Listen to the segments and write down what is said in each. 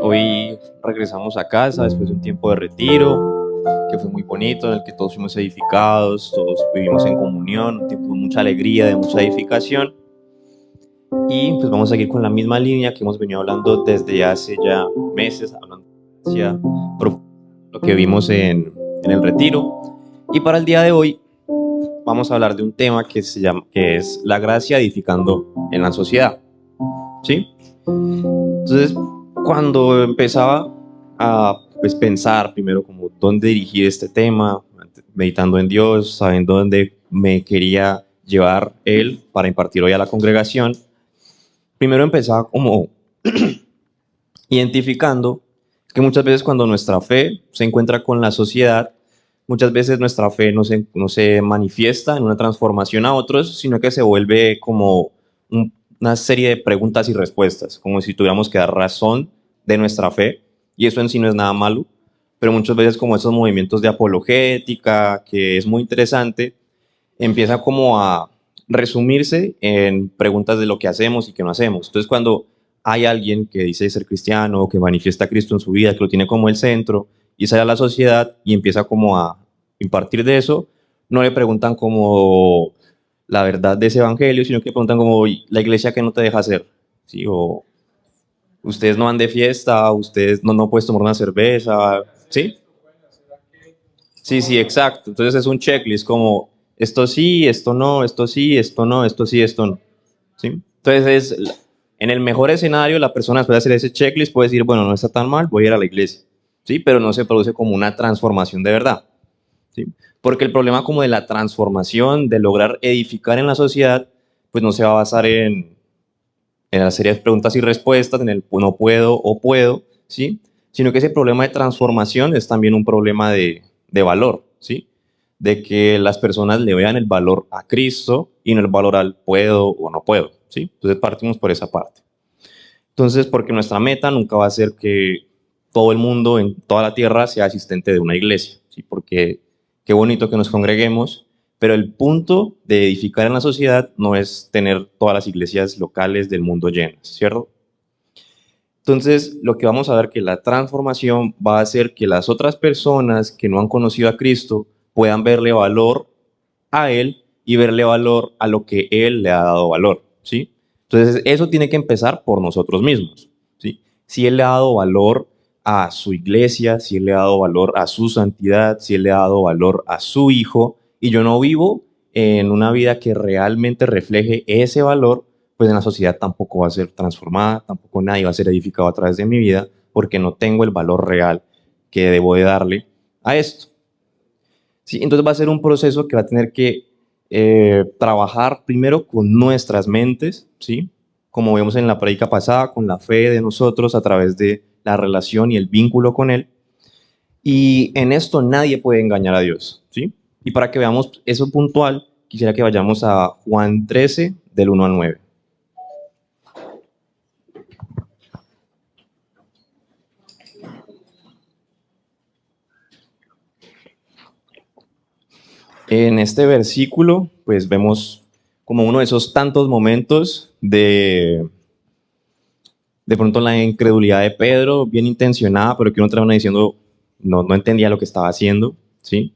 Hoy regresamos a casa después de un tiempo de retiro, que fue muy bonito, en el que todos fuimos edificados, todos vivimos en comunión, un tiempo de mucha alegría, de mucha edificación. Y pues vamos a seguir con la misma línea que hemos venido hablando desde hace ya meses, hablando hacia lo que vimos en el retiro. Y para el día de hoy vamos a hablar de un tema que es la gracia edificando en la sociedad. ¿Sí? Entonces, cuando empezaba a pensar primero como dónde dirigir este tema, meditando en Dios, sabiendo dónde me quería llevar Él para impartir hoy a la congregación, primero empezaba como identificando que muchas veces cuando nuestra fe se encuentra con la sociedad, muchas veces nuestra fe no se manifiesta en una transformación a otros, sino que se vuelve como una serie de preguntas y respuestas, como si tuviéramos que dar razón de nuestra fe, y eso en sí no es nada malo, pero muchas veces como esos movimientos de apologética, que es muy interesante, empieza como a resumirse en preguntas de lo que hacemos y que no hacemos. Entonces cuando hay alguien que dice ser cristiano, que manifiesta a Cristo en su vida, que lo tiene como el centro, y sale a la sociedad y empieza como a impartir de eso, no le preguntan como la verdad de ese evangelio, sino que le preguntan como la iglesia que no te deja hacer, ¿sí? O ustedes no van de fiesta, ustedes no puedes tomar una cerveza, ¿sí? Sí, sí, exacto. Entonces es un checklist como esto sí, esto no, esto sí, esto no, esto sí, esto no. ¿Sí? Entonces en el mejor escenario la persona después de hacer ese checklist puede decir, bueno, no está tan mal, voy a ir a la iglesia. ¿Sí? Pero no se produce como una transformación de verdad. ¿Sí? Porque el problema como de la transformación, de lograr edificar en la sociedad, pues no se va a basar en la serie de preguntas y respuestas, en el no puedo o puedo, ¿sí? Sino que ese problema de transformación es también un problema de valor, ¿sí? De que las personas le vean el valor a Cristo y no el valor al puedo o no puedo, ¿sí? Entonces partimos por esa parte. Entonces, porque nuestra meta nunca va a ser que todo el mundo en toda la tierra sea asistente de una iglesia, ¿sí? Porque qué bonito que nos congreguemos, pero el punto de edificar en la sociedad no es tener todas las iglesias locales del mundo llenas, ¿cierto? Entonces, lo que vamos a ver que la transformación va a hacer que las otras personas que no han conocido a Cristo puedan verle valor a Él y verle valor a lo que Él le ha dado valor, ¿sí? Entonces, eso tiene que empezar por nosotros mismos, ¿sí? Si Él le ha dado valor a su iglesia, si Él le ha dado valor a su santidad, si Él le ha dado valor a su Hijo, y yo no vivo en una vida que realmente refleje ese valor, pues en la sociedad tampoco va a ser transformada, tampoco nadie va a ser edificado a través de mi vida, porque no tengo el valor real que debo de darle a esto. ¿Sí? Entonces va a ser un proceso que va a tener que trabajar primero con nuestras mentes, ¿sí? Como vemos en la prédica pasada, con la fe de nosotros a través de la relación y el vínculo con Él. Y en esto nadie puede engañar a Dios, ¿sí? Y para que veamos eso puntual, quisiera que vayamos a Juan 13, del 1 al 9. En este versículo, pues vemos como uno de esos tantos momentos de pronto la incredulidad de Pedro, bien intencionada, pero que uno termina diciendo, no entendía lo que estaba haciendo, ¿sí?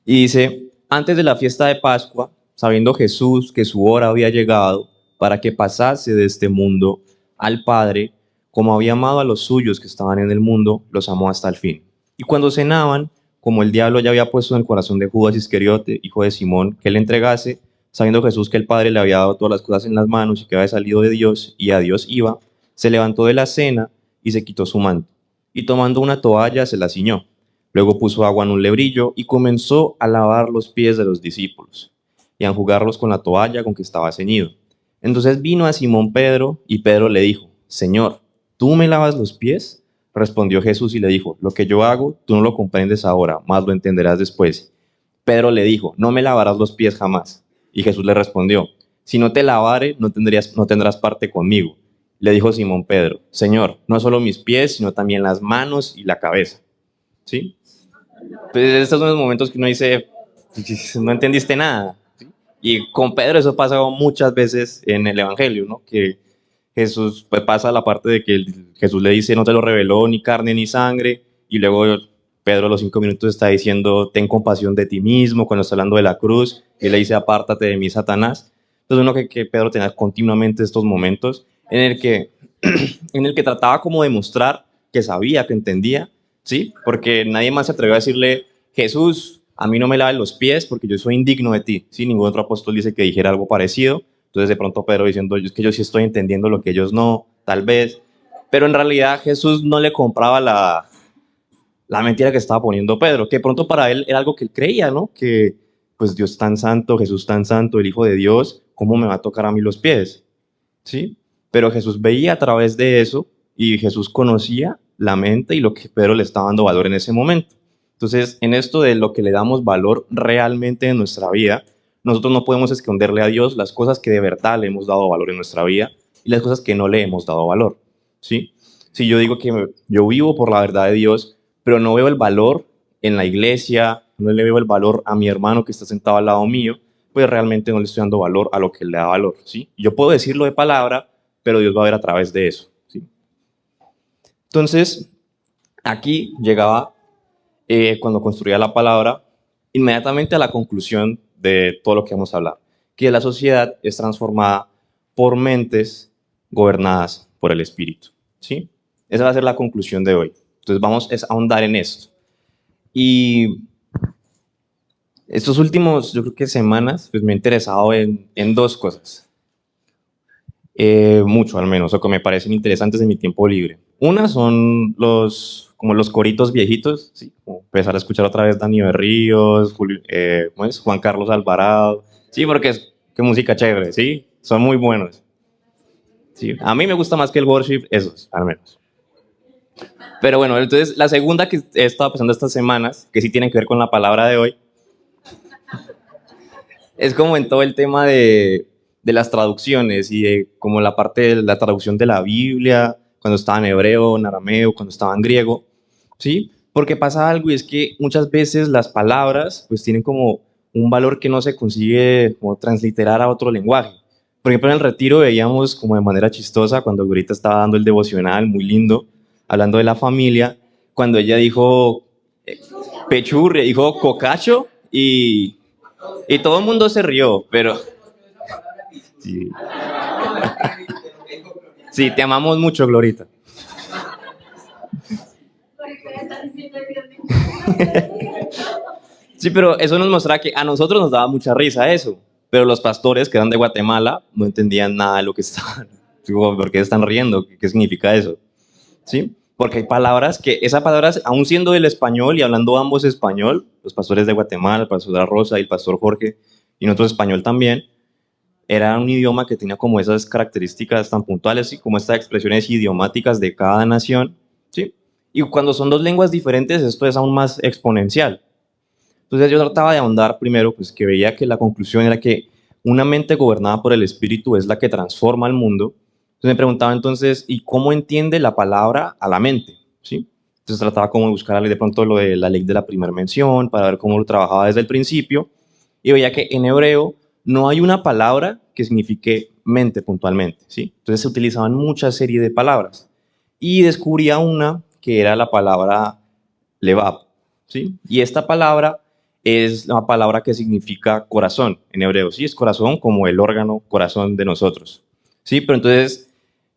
Y dice, antes de la fiesta de Pascua, sabiendo Jesús que su hora había llegado para que pasase de este mundo al Padre, como había amado a los suyos que estaban en el mundo, los amó hasta el fin. Y cuando cenaban, como el diablo ya había puesto en el corazón de Judas Iscariote, hijo de Simón, que le entregase, sabiendo Jesús que el Padre le había dado todas las cosas en las manos y que había salido de Dios y a Dios iba, se levantó de la cena y se quitó su manto. Y tomando una toalla se la ciñó. Luego puso agua en un lebrillo y comenzó a lavar los pies de los discípulos y a enjugarlos con la toalla con que estaba ceñido. Entonces vino a Simón Pedro y Pedro le dijo, Señor, ¿tú me lavas los pies? Respondió Jesús y le dijo, lo que yo hago, tú no lo comprendes ahora, mas lo entenderás después. Pedro le dijo, no me lavarás los pies jamás. Y Jesús le respondió, si no te lavare, no tendrás parte conmigo. Le dijo Simón Pedro, Señor, no solo mis pies, sino también las manos y la cabeza. ¿Sí? Entonces, estos son los momentos que uno dice, no entendiste nada. ¿Sí? Y con Pedro eso ha pasado muchas veces en el Evangelio, ¿no? Que Jesús, pues pasa la parte de que Jesús le dice, no te lo reveló ni carne ni sangre, y luego Pedro a los 5 minutos está diciendo, ten compasión de ti mismo, cuando está hablando de la cruz, y le dice, apártate de mí, Satanás. Entonces uno que Pedro tenía continuamente estos momentos en el que, en el que trataba como de mostrar que sabía, que entendía, ¿sí? Porque nadie más se atrevió a decirle, Jesús, a mí no me laves los pies porque yo soy indigno de ti, ¿sí? Ningún otro apóstol dice que dijera algo parecido. Entonces de pronto Pedro diciendo, es que yo sí estoy entendiendo lo que ellos no, tal vez. Pero en realidad Jesús no le compraba la mentira que estaba poniendo Pedro, que pronto para él era algo que él creía, ¿no? Que pues Dios tan santo, Jesús tan santo, el Hijo de Dios, ¿cómo me va a tocar a mí los pies? ¿Sí? Pero Jesús veía a través de eso y Jesús conocía la mente y lo que Pedro le estaba dando valor en ese momento. Entonces, en esto de lo que le damos valor realmente en nuestra vida, nosotros no podemos esconderle a Dios las cosas que de verdad le hemos dado valor en nuestra vida y las cosas que no le hemos dado valor, ¿sí? Si yo digo que yo vivo por la verdad de Dios, pero no veo el valor en la iglesia, no le veo el valor a mi hermano que está sentado al lado mío, pues realmente no le estoy dando valor a lo que le da valor, ¿sí? Yo puedo decirlo de palabra, pero Dios va a ver a través de eso, ¿sí? Entonces, aquí llegaba, cuando construía la palabra, inmediatamente a la conclusión de todo lo que vamos a hablar, que la sociedad es transformada por mentes gobernadas por el espíritu, ¿sí? Esa va a ser la conclusión de hoy. Entonces vamos a ahondar en esto. Y estos últimos, yo creo que semanas, pues me he interesado en dos cosas. Mucho al menos, o que me parecen interesantes en mi tiempo libre. Una son como los coritos viejitos, ¿sí? Como empezar a escuchar otra vez Dani Berríos, ¿cómo es? Juan Carlos Alvarado, sí, porque es que música chévere, sí, son muy buenos. Sí, a mí me gusta más que el worship, esos, al menos. Pero bueno, entonces la segunda que he estado pasando estas semanas, que sí tienen que ver con la palabra de hoy, es como en todo el tema de las traducciones y de como la parte de la traducción de la Biblia, cuando estaba en hebreo, en arameo, cuando estaba en griego, ¿sí? Porque pasa algo y es que muchas veces las palabras pues tienen como un valor que no se consigue como transliterar a otro lenguaje. Por ejemplo, en el retiro veíamos como de manera chistosa cuando ahorita estaba dando el devocional, muy lindo, hablando de la familia, cuando ella dijo pechurria, dijo cocacho y todo el mundo se rió, pero sí, sí, te amamos mucho, Glorita. Sí, pero eso nos muestra que a nosotros nos daba mucha risa eso, pero los pastores que eran de Guatemala no entendían nada de lo que estaban. Digo, ¿por qué están riendo? ¿Qué significa eso? ¿Sí? Porque hay palabras que, esas palabras, aún siendo del español y hablando ambos español, los pastores de Guatemala, el pastor La Rosa y el pastor Jorge, y nosotros español también, era un idioma que tenía como esas características tan puntuales y como estas expresiones idiomáticas de cada nación, ¿sí? Y cuando son dos lenguas diferentes, esto es aún más exponencial. Entonces yo trataba de ahondar primero, pues que veía que la conclusión era que una mente gobernada por el espíritu es la que transforma el mundo. Entonces me preguntaba entonces, ¿y cómo entiende la palabra a la mente? ¿Sí? Entonces trataba como de buscar de pronto lo de la ley de la primera mención, para ver cómo lo trabajaba desde el principio, y veía que en hebreo no hay una palabra que signifique mente puntualmente, ¿sí? Entonces se utilizaban muchas series de palabras, y descubría una que era la palabra levab, ¿sí? Y esta palabra es la palabra que significa corazón en hebreo, ¿sí? Es corazón como el órgano corazón de nosotros, ¿sí? Pero entonces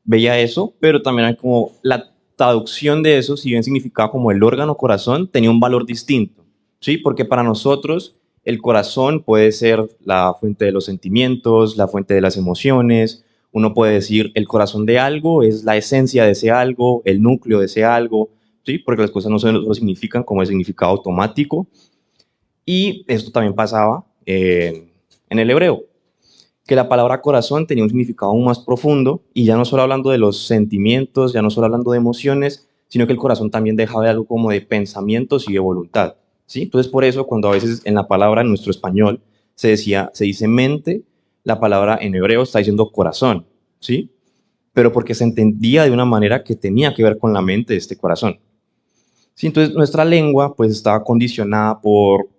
veía eso, pero también hay como la traducción de eso, si bien significaba como el órgano corazón, tenía un valor distinto, ¿sí? Porque para nosotros el corazón puede ser la fuente de los sentimientos, la fuente de las emociones. Uno puede decir el corazón de algo es la esencia de ese algo, el núcleo de ese algo, ¿sí? Porque las cosas no solo significan como el significado automático. Y esto también pasaba en el hebreo, que la palabra corazón tenía un significado aún más profundo y ya no solo hablando de los sentimientos, ya no solo hablando de emociones, sino que el corazón también dejaba de algo como de pensamientos y de voluntad, ¿sí? Entonces por eso cuando a veces en la palabra en nuestro español se dice mente, la palabra en hebreo está diciendo corazón, ¿sí? Pero porque se entendía de una manera que tenía que ver con la mente de este corazón. Sí, entonces nuestra lengua pues estaba condicionada por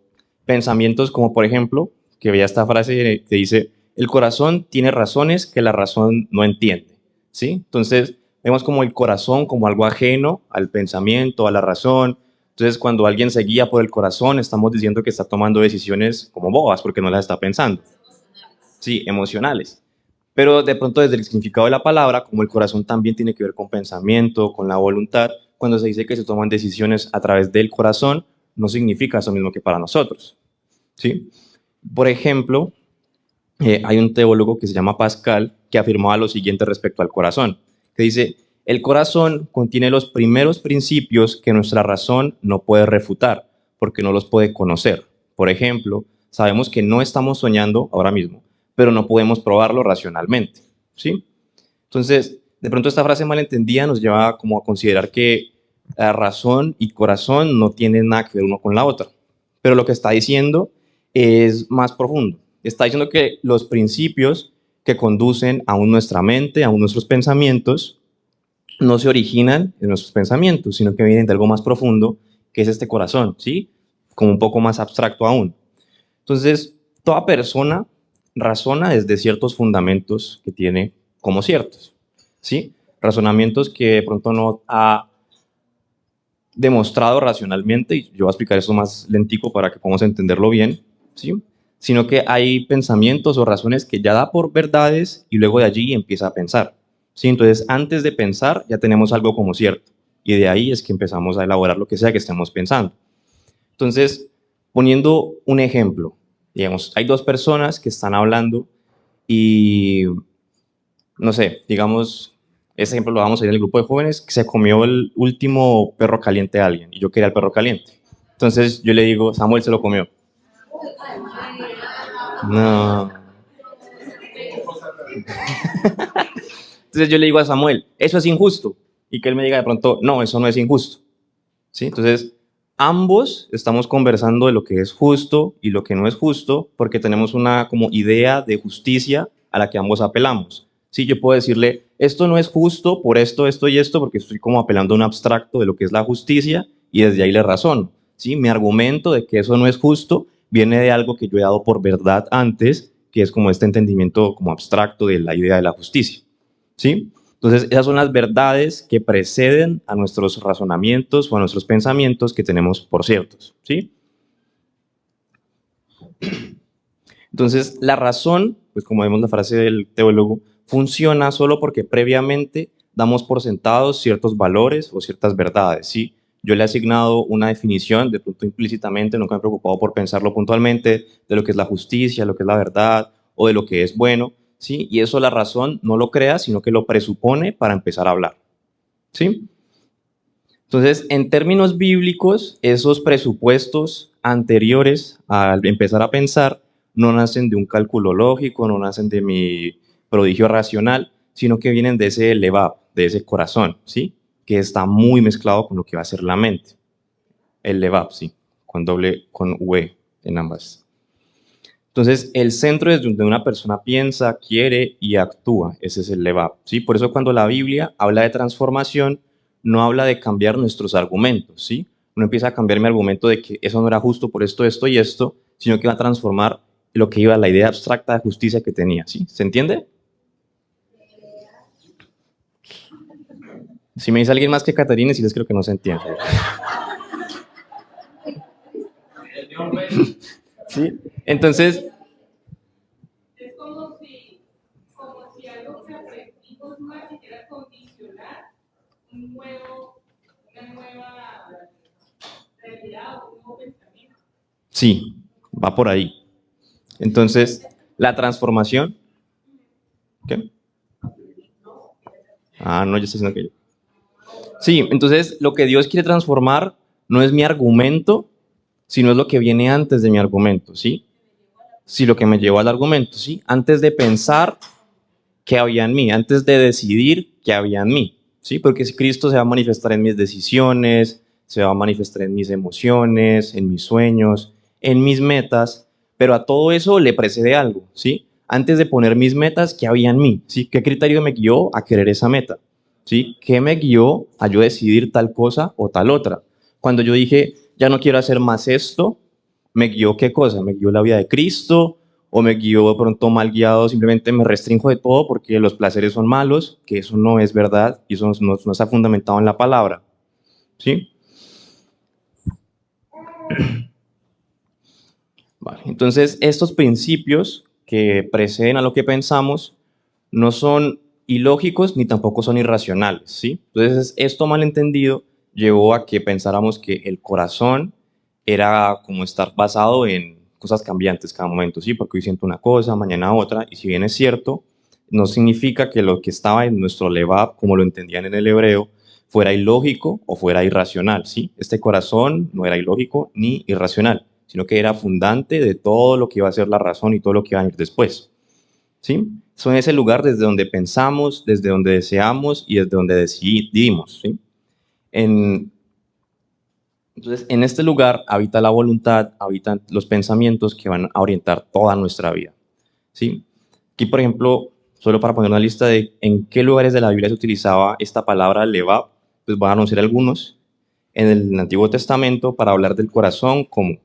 pensamientos como por ejemplo, que veía esta frase que dice, el corazón tiene razones que la razón no entiende. ¿sí? Entonces, vemos como el corazón como algo ajeno al pensamiento, a la razón. Entonces, cuando alguien se guía por el corazón, estamos diciendo que está tomando decisiones como bobas porque no las está pensando. Sí, emocionales. Pero de pronto desde el significado de la palabra, como el corazón también tiene que ver con pensamiento, con la voluntad, cuando se dice que se toman decisiones a través del corazón, no significa eso mismo que para nosotros, ¿sí? Por ejemplo, hay un teólogo que se llama Pascal que afirmaba lo siguiente respecto al corazón, que dice, el corazón contiene los primeros principios que nuestra razón no puede refutar, porque no los puede conocer. Por ejemplo, sabemos que no estamos soñando ahora mismo, pero no podemos probarlo racionalmente, ¿sí? Entonces, de pronto esta frase malentendida nos lleva como a considerar que la razón y corazón no tienen nada que ver uno con la otra. Pero lo que está diciendo es más profundo. Está diciendo que los principios que conducen aún nuestra mente, aún nuestros pensamientos, no se originan en nuestros pensamientos, sino que vienen de algo más profundo, que es este corazón, ¿sí? Como un poco más abstracto aún. Entonces, toda persona razona desde ciertos fundamentos que tiene como ciertos, ¿sí? Razonamientos que de pronto no ha demostrado racionalmente, y yo voy a explicar eso más lentico para que podamos entenderlo bien, ¿sí? Sino que hay pensamientos o razones que ya da por verdades y luego de allí empieza a pensar, ¿sí? Entonces, antes de pensar ya tenemos algo como cierto y de ahí es que empezamos a elaborar lo que sea que estemos pensando. Entonces, poniendo un ejemplo, digamos, hay dos personas que están hablando y, no sé, digamos, ese ejemplo lo vamos a ir en el grupo de jóvenes, que se comió el último perro caliente a alguien y yo quería el perro caliente. Entonces yo le digo, Samuel se lo comió. No. Entonces yo le digo a Samuel, eso es injusto. Y que él me diga de pronto, no, eso no es injusto. ¿Sí? Entonces, ambos estamos conversando de lo que es justo y lo que no es justo porque tenemos una como idea de justicia a la que ambos apelamos. Sí, yo puedo decirle, esto no es justo por esto, esto y esto, porque estoy como apelando a un abstracto de lo que es la justicia y desde ahí le razono. ¿Sí? Mi argumento de que eso no es justo viene de algo que yo he dado por verdad antes, que es como este entendimiento como abstracto de la idea de la justicia. ¿Sí? Entonces, esas son las verdades que preceden a nuestros razonamientos o a nuestros pensamientos que tenemos por ciertos, ¿sí? Entonces, la razón, pues como vemos la frase del teólogo, funciona solo porque previamente damos por sentados ciertos valores o ciertas verdades, ¿sí? Yo le he asignado una definición, de pronto implícitamente, nunca me he preocupado por pensarlo puntualmente, de lo que es la justicia, lo que es la verdad o de lo que es bueno, ¿sí? Y eso la razón no lo crea, sino que lo presupone para empezar a hablar, ¿sí? Entonces, en términos bíblicos, esos presupuestos anteriores al empezar a pensar no nacen de un cálculo lógico, no nacen de mi prodigio racional, sino que vienen de ese levab, de ese corazón, ¿sí? Que está muy mezclado con lo que va a ser la mente. El levab, sí, con V en ambas. Entonces, el centro es donde una persona piensa, quiere y actúa. Ese es el levab, ¿sí? Por eso cuando la Biblia habla de transformación, no habla de cambiar nuestros argumentos, ¿sí? No empieza a cambiar mi argumento de que eso no era justo por esto, esto y esto, sino que va a transformar lo que iba a la idea abstracta de justicia que tenía, ¿sí? ¿Se entiende? Si me dice alguien más que Catarina, sí les creo que no se entiende. ¿Sí? Entonces, algo que aprendimos no era siquiera condicionar un nuevo, una nueva realidad o un nuevo pensamiento. sí, va por ahí. Entonces, la transformación. ¿Qué? Ah, no, yo estoy diciendo que yo. Sí, entonces lo que Dios quiere transformar no es mi argumento, sino es lo que viene antes de mi argumento, ¿sí? Sí, lo que me llevó al argumento, ¿sí? Antes de pensar qué había en mí, antes de decidir qué había en mí, ¿sí? Porque si Cristo se va a manifestar en mis decisiones, se va a manifestar en mis emociones, en mis sueños, en mis metas, pero a todo eso le precede algo, ¿sí? Antes de poner mis metas, ¿qué había en mí? ¿Sí? ¿Qué criterio me guió a querer esa meta? ¿Sí? ¿Qué me guió a yo decidir tal cosa o tal otra? Cuando yo dije, ya no quiero hacer más esto, ¿me guió qué cosa? ¿Me guió la vida de Cristo o me guío de pronto mal guiado, simplemente me restringo de todo porque los placeres son malos, que eso no es verdad y eso no está fundamentado en la palabra, ¿sí? Vale, entonces, estos principios que preceden a lo que pensamos no son ilógicos ni tampoco son irracionales, ¿sí? Entonces, esto malentendido llevó a que pensáramos que el corazón era como estar basado en cosas cambiantes cada momento, ¿sí? Porque hoy siento una cosa, mañana otra, y si bien es cierto, no significa que lo que estaba en nuestro levab, como lo entendían en el hebreo, fuera ilógico o fuera irracional, ¿sí? Este corazón no era ilógico ni irracional, sino que era fundante de todo lo que iba a ser la razón y todo lo que iba a venir después, ¿sí? Son ese lugar desde donde pensamos, desde donde deseamos y desde donde decidimos, ¿sí? En, entonces, en este lugar habita la voluntad, habitan los pensamientos que van a orientar toda nuestra vida, ¿sí? Aquí, por ejemplo, solo para poner una lista de en qué lugares de la Biblia se utilizaba esta palabra levab, pues voy a anunciar algunos. En el Antiguo Testamento, para hablar del corazón, como.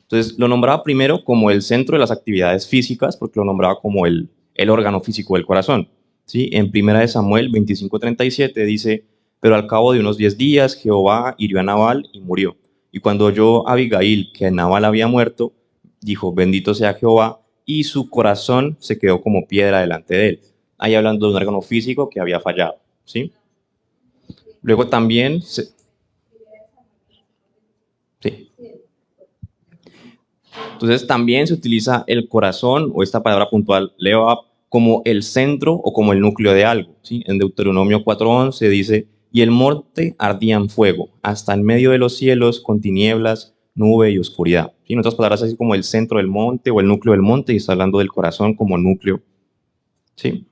Entonces, lo nombraba primero como el centro de las actividades físicas, porque lo nombraba como el órgano físico del corazón, ¿sí? En Primera de Samuel 25:37 dice, pero al cabo de unos 10 días, Jehová hirió a Nabal y murió. Y cuando oyó Abigail que Nabal había muerto, dijo, bendito sea Jehová, y su corazón se quedó como piedra delante de él. Ahí hablando de un órgano físico que había fallado, ¿sí? Luego también, sí. Entonces también se utiliza el corazón o esta palabra puntual, leoab, como el centro o como el núcleo de algo, ¿sí? En Deuteronomio 4:11 dice, y el monte ardía en fuego, hasta en medio de los cielos, con tinieblas, nube y oscuridad. ¿Sí? En otras palabras, así como el centro del monte o el núcleo del monte, y está hablando del corazón como núcleo, ¿sí?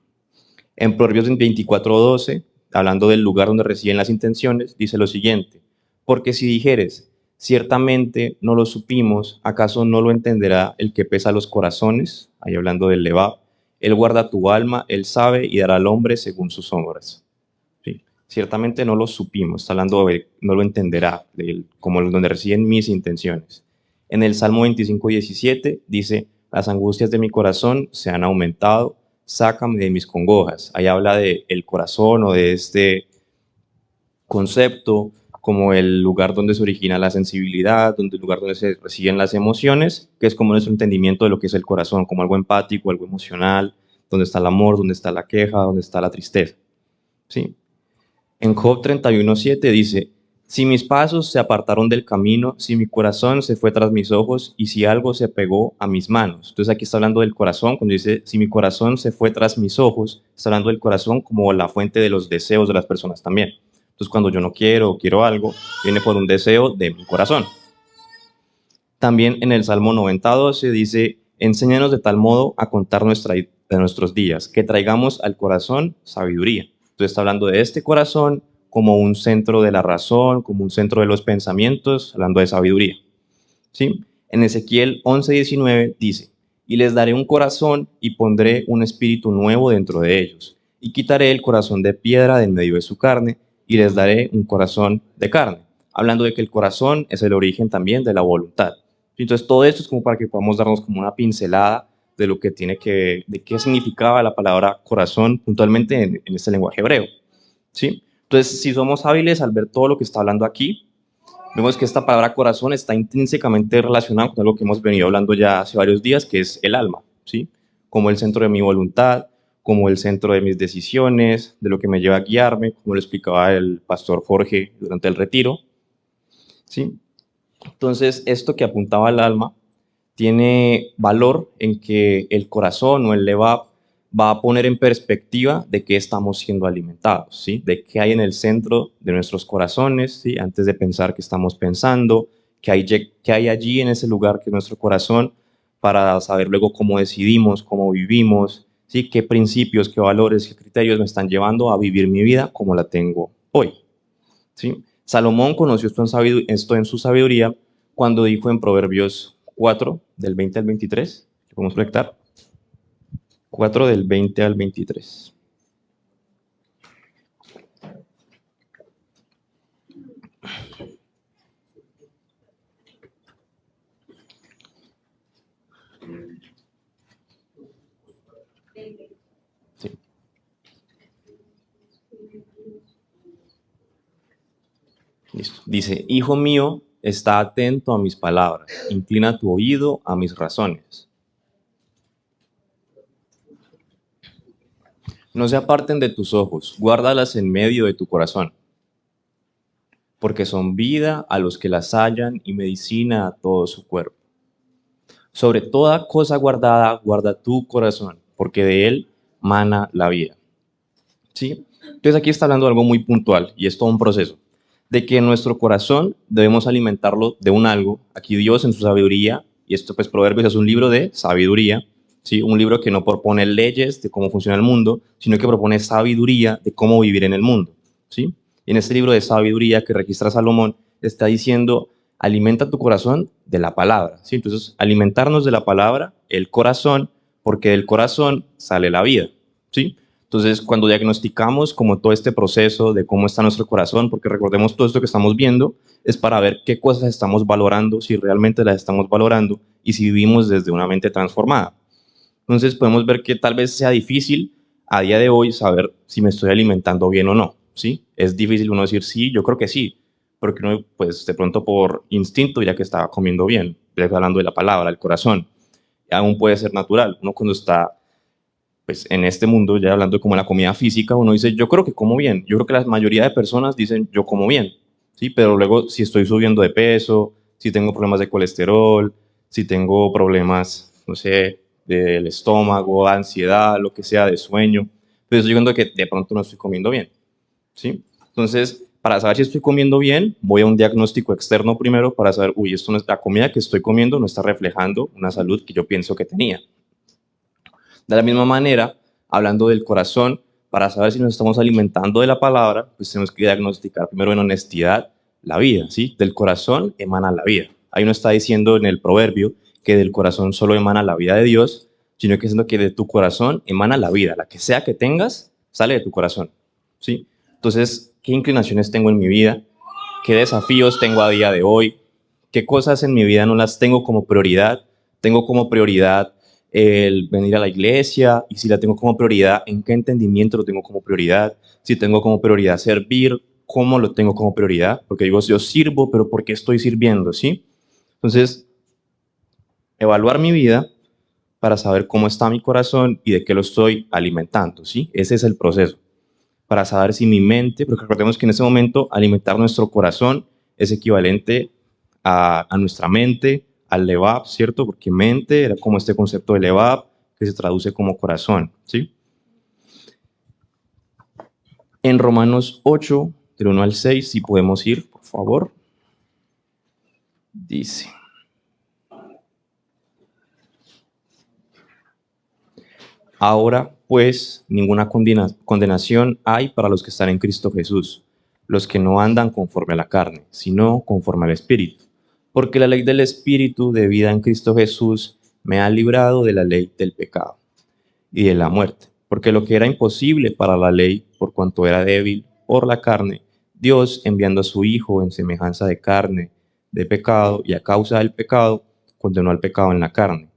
En Proverbios 24:12, hablando del lugar donde residen las intenciones, dice lo siguiente, porque si dijeres, ciertamente no lo supimos, ¿acaso no lo entenderá el que pesa los corazones? Ahí hablando del Levab, él guarda tu alma, él sabe y dará al hombre según sus obras. ¿Sí? Ciertamente no lo supimos, está hablando de, no lo entenderá, como donde residen mis intenciones. En el Salmo 25:17 dice, las angustias de mi corazón se han aumentado, sácame de mis congojas. Ahí habla de el corazón o de este concepto como el lugar donde se origina la sensibilidad, donde el lugar donde se reciben las emociones, que es como nuestro entendimiento de lo que es el corazón, como algo empático, algo emocional, donde está el amor, donde está la queja, donde está la tristeza. ¿Sí? En Job 31:7 dice, si mis pasos se apartaron del camino, si mi corazón se fue tras mis ojos y si algo se pegó a mis manos. Entonces aquí está hablando del corazón, cuando dice, si mi corazón se fue tras mis ojos, está hablando del corazón como la fuente de los deseos de las personas también. Entonces cuando yo no quiero o quiero algo, viene por un deseo de mi corazón. También en el Salmo 90:12 dice, enséñanos de tal modo a contar de nuestros días, que traigamos al corazón sabiduría. Entonces está hablando de este corazón como un centro de la razón, como un centro de los pensamientos, hablando de sabiduría. ¿Sí? En Ezequiel 11:19 dice, y les daré un corazón y pondré un espíritu nuevo dentro de ellos, y quitaré el corazón de piedra de en medio de su carne, y les daré un corazón de carne. Hablando de que el corazón es el origen también de la voluntad. Entonces todo esto es como para que podamos darnos como una pincelada de lo que tiene que, de qué significaba la palabra corazón puntualmente en este lenguaje hebreo. ¿Sí? Entonces, si somos hábiles al ver todo lo que está hablando aquí, vemos que esta palabra corazón está intrínsecamente relacionada con algo que hemos venido hablando ya hace varios días, que es el alma, ¿sí? Como el centro de mi voluntad, como el centro de mis decisiones, de lo que me lleva a guiarme, como lo explicaba el pastor Jorge durante el retiro, ¿sí? Entonces, esto que apuntaba al alma tiene valor en que el corazón o el levab va a poner en perspectiva de qué estamos siendo alimentados, ¿sí? De qué hay en el centro de nuestros corazones, ¿sí? Antes de pensar que estamos pensando, qué hay allí en ese lugar que es nuestro corazón, para saber luego cómo decidimos, cómo vivimos, ¿sí? Qué principios, qué valores, qué criterios me están llevando a vivir mi vida como la tengo hoy, ¿sí? Salomón conoció esto en su sabiduría cuando dijo en Proverbios 4, del 20 al 23, que podemos proyectar, 4 del 20 al 23. Listo. Dice, hijo mío, está atento a mis palabras, inclina tu oído a mis razones. No se aparten de tus ojos, guárdalas en medio de tu corazón, porque son vida a los que las hallan y medicina a todo su cuerpo. Sobre toda cosa guardada, guarda tu corazón, porque de él mana la vida. ¿Sí? Entonces aquí está hablando de algo muy puntual, y es todo un proceso, de que nuestro corazón debemos alimentarlo de un algo. Aquí Dios en su sabiduría, y esto pues Proverbios es un libro de sabiduría, ¿sí? Un libro que no propone leyes de cómo funciona el mundo, sino que propone sabiduría de cómo vivir en el mundo, ¿sí? Y en este libro de sabiduría que registra Salomón, está diciendo, alimenta tu corazón de la palabra, ¿sí? Entonces, alimentarnos de la palabra, el corazón, porque del corazón sale la vida, ¿sí? Entonces, cuando diagnosticamos como todo este proceso de cómo está nuestro corazón, porque recordemos todo esto que estamos viendo, es para ver qué cosas estamos valorando, si realmente las estamos valorando y si vivimos desde una mente transformada. Entonces, podemos ver que tal vez sea difícil a día de hoy saber si me estoy alimentando bien o no, ¿sí? Es difícil uno decir sí, yo creo que sí, porque uno, pues, de pronto por instinto ya que estaba comiendo bien, ya hablando de la palabra, el corazón, aún puede ser natural. Uno cuando está pues en este mundo, ya hablando de como la comida física, uno dice, yo creo que como bien. Yo creo que la mayoría de personas dicen, yo como bien, ¿sí? Pero luego, si estoy subiendo de peso, si tengo problemas de colesterol, si tengo problemas, no sé, del estómago, ansiedad, lo que sea, de sueño, pues estoy viendo que de pronto no estoy comiendo bien, ¿sí? Entonces, para saber si estoy comiendo bien, voy a un diagnóstico externo primero para saber, uy, esto no es, la comida que estoy comiendo no está reflejando una salud que yo pienso que tenía. De la misma manera, hablando del corazón, para saber si nos estamos alimentando de la palabra, pues tenemos que diagnosticar primero en honestidad la vida, ¿sí? Del corazón emana la vida. Ahí no está diciendo en el proverbio que del corazón solo emana la vida de Dios, sino que es lo que de tu corazón emana la vida. La que sea que tengas, sale de tu corazón, ¿sí? Entonces, ¿qué inclinaciones tengo en mi vida? ¿Qué desafíos tengo a día de hoy? ¿Qué cosas en mi vida no las tengo como prioridad? Tengo como prioridad el venir a la iglesia, y si la tengo como prioridad, ¿en qué entendimiento lo tengo como prioridad? Si tengo como prioridad servir, ¿cómo lo tengo como prioridad? Porque digo, yo sirvo, pero ¿por qué estoy sirviendo? ¿Sí? Entonces, evaluar mi vida para saber cómo está mi corazón y de qué lo estoy alimentando, ¿sí? Ese es el proceso. Para saber si mi mente, porque recordemos que en ese momento alimentar nuestro corazón es equivalente a nuestra mente, al Levab, ¿cierto? Porque mente era como este concepto de Levab que se traduce como corazón, ¿sí? En Romanos 8, del 1 al 6, si podemos ir, por favor, dice: ahora, pues, ninguna condenación hay para los que están en Cristo Jesús, los que no andan conforme a la carne, sino conforme al Espíritu. Porque la ley del Espíritu de vida en Cristo Jesús me ha librado de la ley del pecado y de la muerte. Porque lo que era imposible para la ley, por cuanto era débil por la carne, Dios, enviando a su Hijo en semejanza de carne, de pecado, y a causa del pecado, condenó al pecado en la carne,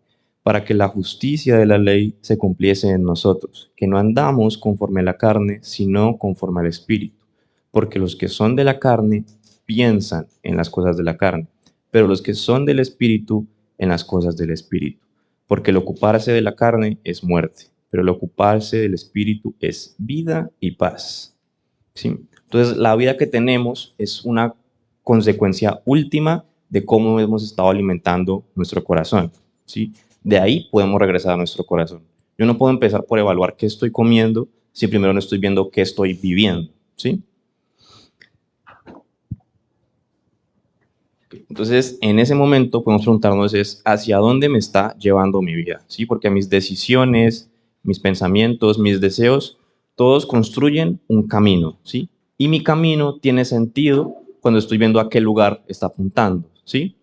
para que la justicia de la ley se cumpliese en nosotros, que no andamos conforme a la carne, sino conforme al Espíritu. Porque los que son de la carne piensan en las cosas de la carne, pero los que son del Espíritu en las cosas del Espíritu. Porque el ocuparse de la carne es muerte, pero el ocuparse del Espíritu es vida y paz, ¿sí? Entonces, la vida que tenemos es una consecuencia última de cómo hemos estado alimentando nuestro corazón, ¿sí? De ahí podemos regresar a nuestro corazón. Yo no puedo empezar por evaluar qué estoy comiendo si primero no estoy viendo qué estoy viviendo, ¿sí? Entonces, en ese momento podemos preguntarnos es hacia dónde me está llevando mi vida, ¿sí? Porque mis decisiones, mis pensamientos, mis deseos, todos construyen un camino, ¿sí? Y mi camino tiene sentido cuando estoy viendo a qué lugar está apuntando, ¿sí?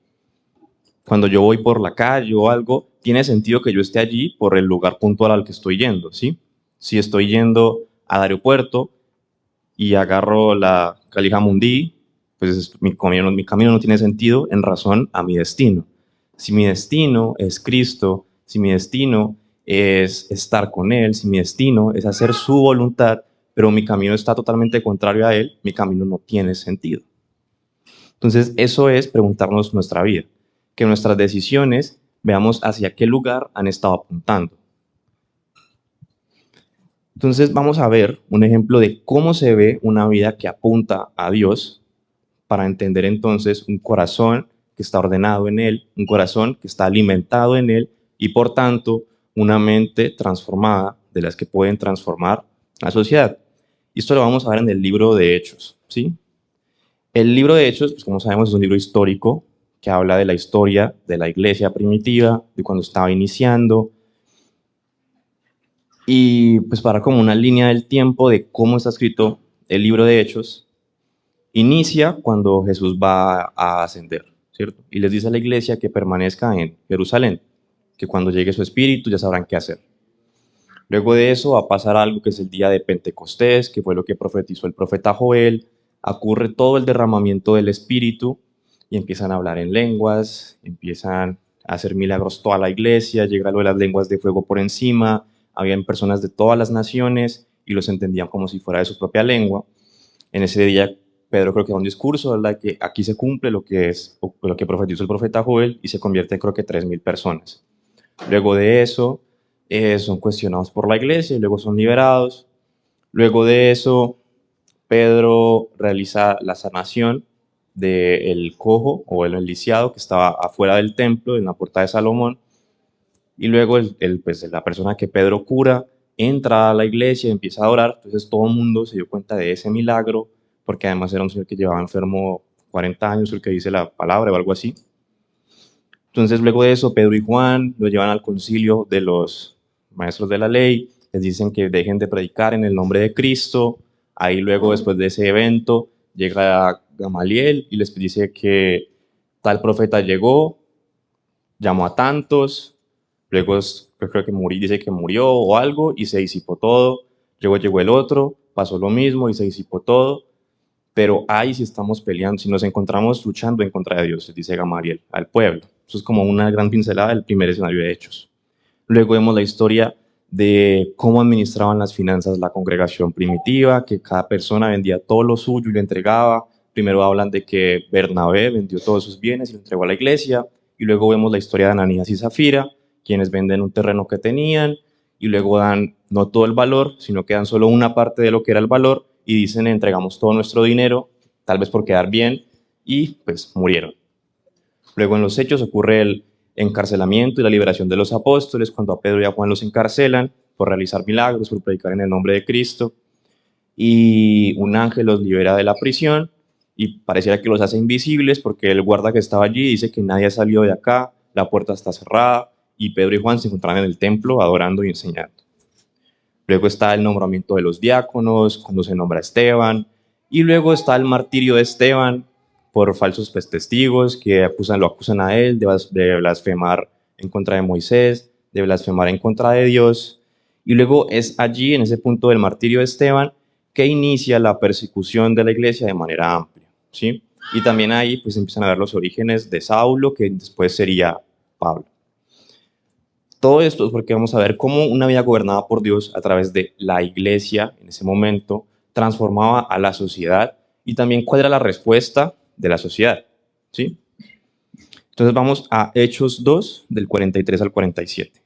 Cuando yo voy por la calle o algo, tiene sentido que yo esté allí por el lugar puntual al que estoy yendo, ¿sí? Si estoy yendo al aeropuerto y agarro la Calija Mundi, pues mi camino no tiene sentido en razón a mi destino. Si mi destino es Cristo, si mi destino es estar con Él, si mi destino es hacer su voluntad, pero mi camino está totalmente contrario a él, mi camino no tiene sentido. Entonces, eso es preguntarnos nuestra vida, que nuestras decisiones veamos hacia qué lugar han estado apuntando. Entonces, vamos a ver un ejemplo de cómo se ve una vida que apunta a Dios para entender entonces un corazón que está ordenado en Él, un corazón que está alimentado en Él y por tanto una mente transformada de las que pueden transformar la sociedad. Y esto lo vamos a ver en el libro de Hechos, ¿sí? El libro de Hechos, pues como sabemos, es un libro histórico que habla de la historia de la iglesia primitiva, de cuando estaba iniciando, y pues para como una línea del tiempo de cómo está escrito el libro de Hechos, inicia cuando Jesús va a ascender, ¿cierto? Y les dice a la iglesia que permanezca en Jerusalén, que cuando llegue su espíritu ya sabrán qué hacer. Luego de eso va a pasar algo que es el día de Pentecostés, que fue lo que profetizó el profeta Joel. Ocurre todo el derramamiento del espíritu y empiezan a hablar en lenguas, empiezan a hacer milagros toda la iglesia, llega lo de las lenguas de fuego por encima, habían personas de todas las naciones y los entendían como si fuera de su propia lengua. En ese día Pedro creo que da un discurso, ¿verdad? Que aquí se cumple lo que profetizó el profeta Joel y se convierte creo que 3.000 personas. Luego de eso son cuestionados por la iglesia y luego son liberados. Luego de eso Pedro realiza la sanación del cojo o el lisiado que estaba afuera del templo, en la puerta de Salomón. Y luego pues, la persona que Pedro cura entra a la iglesia y empieza a orar. Entonces todo el mundo se dio cuenta de ese milagro, porque además era un señor que llevaba enfermo 40 años, el que dice la palabra o algo así. Entonces luego de eso Pedro y Juan lo llevan al concilio de los maestros de la ley, les dicen que dejen de predicar en el nombre de Cristo. Ahí luego, después de ese evento, llega Gamaliel y les dice que tal profeta llegó, llamó a tantos, luego creo que dice que murió o algo y se disipó todo. Luego llegó el otro, pasó lo mismo y se disipó todo. Pero ahí si estamos peleando, si nos encontramos luchando en contra de Dios, dice Gamaliel, al pueblo. Eso es como una gran pincelada del primer escenario de Hechos. Luego vemos la historia de cómo administraban las finanzas la congregación primitiva, que cada persona vendía todo lo suyo y lo entregaba. Primero hablan de que Bernabé vendió todos sus bienes y lo entregó a la iglesia. Y luego vemos la historia de Ananías y Zafira, quienes venden un terreno que tenían y luego dan no todo el valor, sino que dan solo una parte de lo que era el valor y dicen entregamos todo nuestro dinero, tal vez por quedar bien, y pues murieron. Luego en los Hechos ocurre el encarcelamiento y la liberación de los apóstoles, cuando a Pedro y a Juan los encarcelan por realizar milagros, por predicar en el nombre de Cristo, y un ángel los libera de la prisión y pareciera que los hace invisibles porque el guarda que estaba allí dice que nadie ha salido de acá, la puerta está cerrada y Pedro y Juan se encontraban en el templo adorando y enseñando. Luego está el nombramiento de los diáconos, cuando se nombra a Esteban, y luego está el martirio de Esteban por falsos testigos que lo acusan a él de blasfemar en contra de Moisés, de blasfemar en contra de Dios. Y luego es allí, en ese punto del martirio de Esteban, que inicia la persecución de la iglesia de manera amplia, ¿sí? Y también ahí pues empiezan a ver los orígenes de Saulo, que después sería Pablo. Todo esto es porque vamos a ver cómo una vida gobernada por Dios a través de la iglesia en ese momento transformaba a la sociedad y también cuál era la respuesta de la sociedad, ¿sí? Entonces vamos a Hechos 2, del 43 al 47.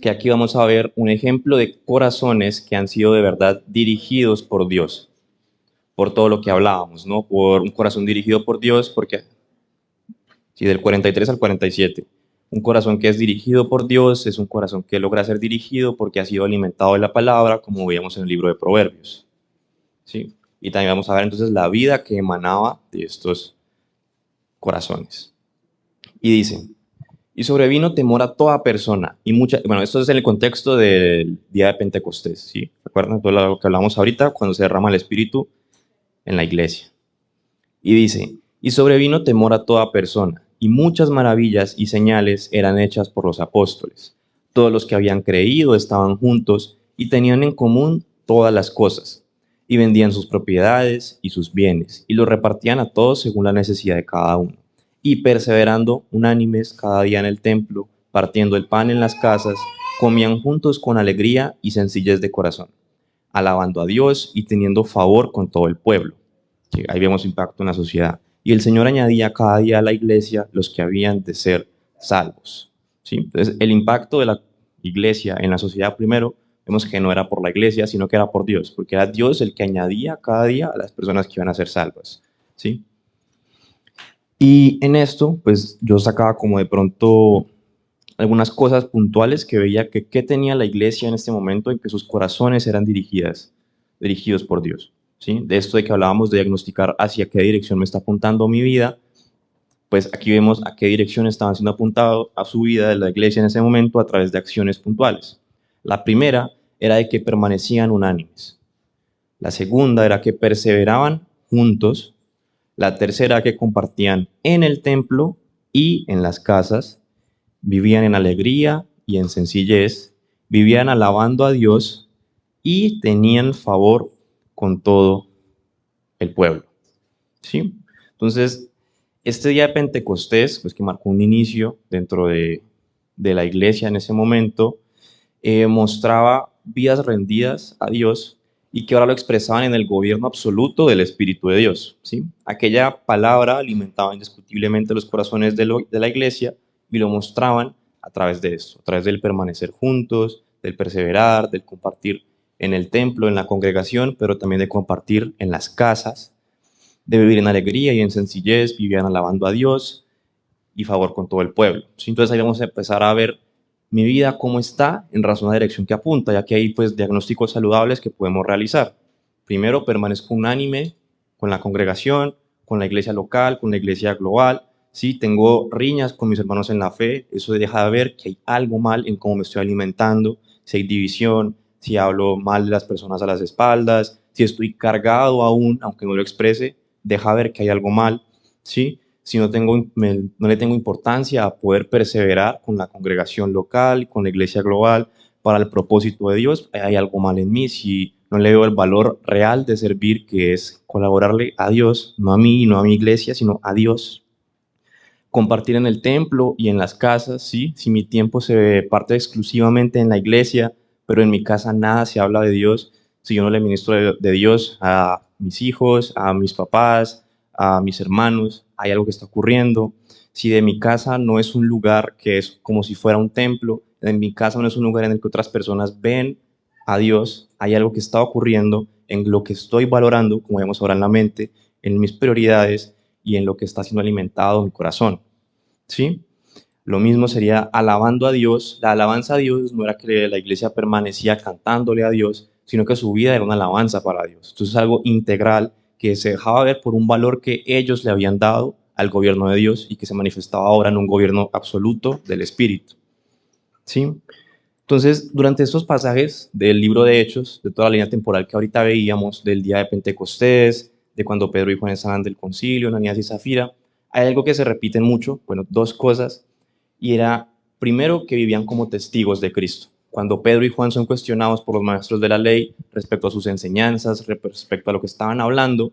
Que aquí vamos a ver un ejemplo de corazones que han sido de verdad dirigidos por Dios, por todo lo que hablábamos, ¿no? Por un corazón dirigido por Dios, porque sí, del 43 al 47. Un corazón que es dirigido por Dios es un corazón que logra ser dirigido porque ha sido alimentado de la palabra, como veíamos en el libro de Proverbios, ¿sí? Y también vamos a ver entonces la vida que emanaba de estos corazones. Y dice, y sobrevino temor a toda persona. Y bueno, esto es en el contexto del día de Pentecostés, ¿sí? ¿Recuerdan todo lo que hablamos ahorita cuando se derrama el Espíritu en la iglesia? Y dice, y sobrevino temor a toda persona, y muchas maravillas y señales eran hechas por los apóstoles. Todos los que habían creído estaban juntos y tenían en común todas las cosas, y vendían sus propiedades y sus bienes, y los repartían a todos según la necesidad de cada uno. Y perseverando unánimes cada día en el templo partiendo el pan en las casas, comían juntos con alegría y sencillez de corazón, alabando a Dios y teniendo favor con todo el pueblo. Sí, ahí vemos impacto en la sociedad. Y el Señor añadía cada día a la iglesia los que habían de ser salvos. ¿Sí? Entonces, el impacto de la iglesia en la sociedad primero, vemos que no era por la iglesia, sino que era por Dios, porque era Dios el que añadía cada día a las personas que iban a ser salvas. ¿Sí? Y en esto, pues yo sacaba como de pronto algunas cosas puntuales que veía que tenía la iglesia en este momento en que sus corazones eran dirigidos por Dios. ¿Sí? De esto de que hablábamos de diagnosticar hacia qué dirección me está apuntando mi vida, pues aquí vemos a qué dirección estaban siendo apuntado a su vida de la iglesia en ese momento a través de acciones puntuales. La primera era de que permanecían unánimes. La segunda era que perseveraban juntos. La tercera, que compartían en el templo y en las casas, vivían en alegría y en sencillez, vivían alabando a Dios y tenían favor con todo el pueblo. ¿Sí? Entonces, este día de Pentecostés, pues que marcó un inicio dentro de la iglesia en ese momento, mostraba vidas rendidas a Dios y que ahora lo expresaban en el gobierno absoluto del Espíritu de Dios. ¿Sí? Aquella palabra alimentaba indiscutiblemente los corazones de la iglesia y lo mostraban a través de esto, a través del permanecer juntos, del perseverar, del compartir en el templo, en la congregación, pero también de compartir en las casas, de vivir en alegría y en sencillez, vivían alabando a Dios y favor con todo el pueblo. ¿Sí? Entonces ahí vamos a empezar a ver mi vida cómo está en razón a la dirección que apunta, ya que hay pues diagnósticos saludables que podemos realizar. Primero, permanezco unánime con la congregación, con la iglesia local, con la iglesia global. Sí, tengo riñas con mis hermanos en la fe, eso deja de ver que hay algo mal en cómo me estoy alimentando, si hay división, si hablo mal de las personas a las espaldas, si estoy cargado aún, aunque no lo exprese, deja ver que hay algo mal, ¿sí? Si no le tengo importancia a poder perseverar con la congregación local, con la iglesia global, para el propósito de Dios, hay algo mal en mí. Si no le veo el valor real de servir, que es colaborarle a Dios, no a mí, no a mi iglesia, sino a Dios. Compartir en el templo y en las casas, ¿sí? Si mi tiempo se parte exclusivamente en la iglesia, pero en mi casa nada se habla de Dios, si yo no le ministro de Dios a mis hijos, a mis papás, a mis hermanos, hay algo que está ocurriendo. Si de mi casa no es un lugar que es como si fuera un templo, en mi casa no es un lugar en el que otras personas ven a Dios, hay algo que está ocurriendo en lo que estoy valorando, como vemos ahora en la mente, en mis prioridades y en lo que está siendo alimentado mi corazón. ¿Sí? Lo mismo sería alabando a Dios. La alabanza a Dios no era que la iglesia permanecía cantándole a Dios, sino que su vida era una alabanza para Dios. Entonces es algo integral que se dejaba ver por un valor que ellos le habían dado al gobierno de Dios y que se manifestaba ahora en un gobierno absoluto del Espíritu. ¿Sí? Entonces, durante estos pasajes del libro de Hechos, de toda la línea temporal que ahorita veíamos, del día de Pentecostés, de cuando Pedro y Juan estaban del concilio, Ananías y Zafira, hay algo que se repiten mucho, bueno, dos cosas, y era, primero, que vivían como testigos de Cristo. Cuando Pedro y Juan son cuestionados por los maestros de la ley respecto a sus enseñanzas, respecto a lo que estaban hablando,